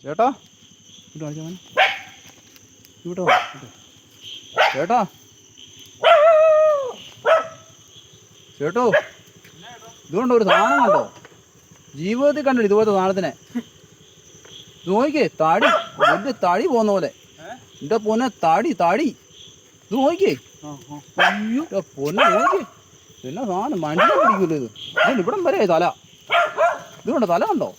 ചേട്ടാ ഇട്ടോ ചേട്ടാ ചേട്ടോ ഇതുകൊണ്ടോ ഒരു സാധനം കണ്ടോ? ജീവിതത്തിൽ കണ്ടോ ഇതുപോലത്തെ സാധനത്തിനെ? ഇത് നോക്കിക്കേ, താടി വലിയ തടി പോകുന്ന പോലെ. എന്റെ പൊന്നെ താടി ഇത് നോക്കിക്കേ. അയ്യോ പൊന്നെ നോക്കിക്കേ, എന്നാ സാധനം മനുഷ്യനെ പിടിക്കൂല്ലോ ഇത്. ഇവിടം വരെ തല. ഇതുകൊണ്ടോ തല കണ്ടോ?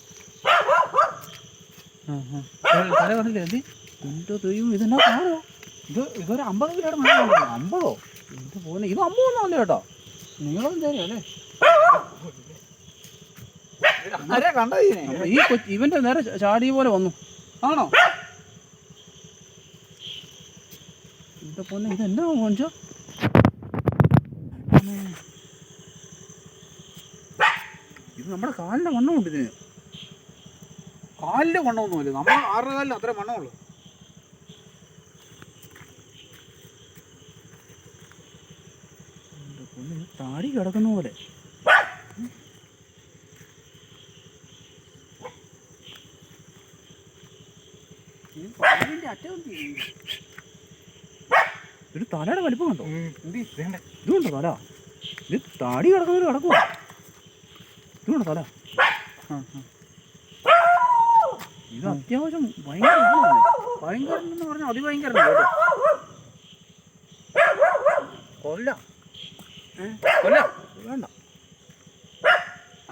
തല കണ്ടില്ലേ? എന്റെ തെയ്യം ഇതെന്നാ കാണോ? ഇതൊരു 50 കിലോയുടെ മണ്ണോ? 50? എന്റെ പോലെ ഇത് 50 ഒന്നും അല്ല കേട്ടോ. നിങ്ങളും തന്നെയല്ലേ ഈ ഇവന്റെ നേരെ ചാടി പോലെ വന്നു. ആണോ? എന്റെ പൊന്നെ ഇതെന്നാ മോഞ്ചോ? ഇത് നമ്മുടെ കാലിന്റെ വണ്ണമുണ്ട് ഇതിന്. കാലിന്റെ വണ്ണമൊന്നുമില്ല, നമ്മൾ 6 കാലിന് അത്ര വണ്ണമുള്ളൂ. താടി കിടക്കുന്ന പോലെ. ഒരു തലയുടെ വലിപ്പം കണ്ടോ? ഇതുകൊണ്ടോ തല? ഇത് താടി കിടക്കുന്നവര് കിടക്കുവാ. ഇതുകൊണ്ടോ തല? ഇത് അത്യാവശ്യം ഭയങ്കര എന്ന് പറഞ്ഞാൽ അതിഭയങ്കര കൊല്ല വേണ്ട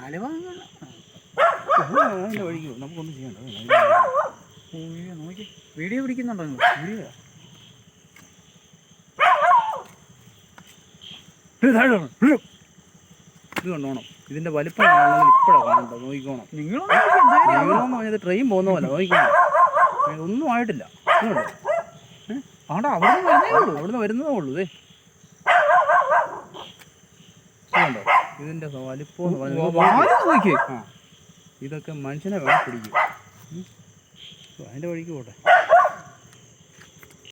അതിൻ്റെ വഴിക്ക് നമുക്കൊന്നും ചെയ്യണ്ട. നോക്കി വീഡിയോ പിടിക്കുന്നുണ്ടോ? വീഡിയോ ഇത് കണ്ടോണം. ഇതിന്റെ വലിപ്പം ഇപ്പോഴാണ് കാണണ്ടോ? നോക്കിക്കോണം. നിങ്ങളെന്ന് പറഞ്ഞത് ട്രെയിൻ പോകുന്ന പോലെ നോക്കിക്കോണം. ഒന്നും ആയിട്ടില്ല. ഇതുണ്ടോ? ആണ്ടാ അവിടുന്ന് വരുന്നതേ ഉള്ളൂ. ഇതുണ്ടോ? ഇതിന്റെ വലിപ്പം നോക്കിയേ. ഇതൊക്കെ മനുഷ്യനെ വേണം പിടിക്കും. അതിന്റെ വഴിക്ക് പോട്ടെ.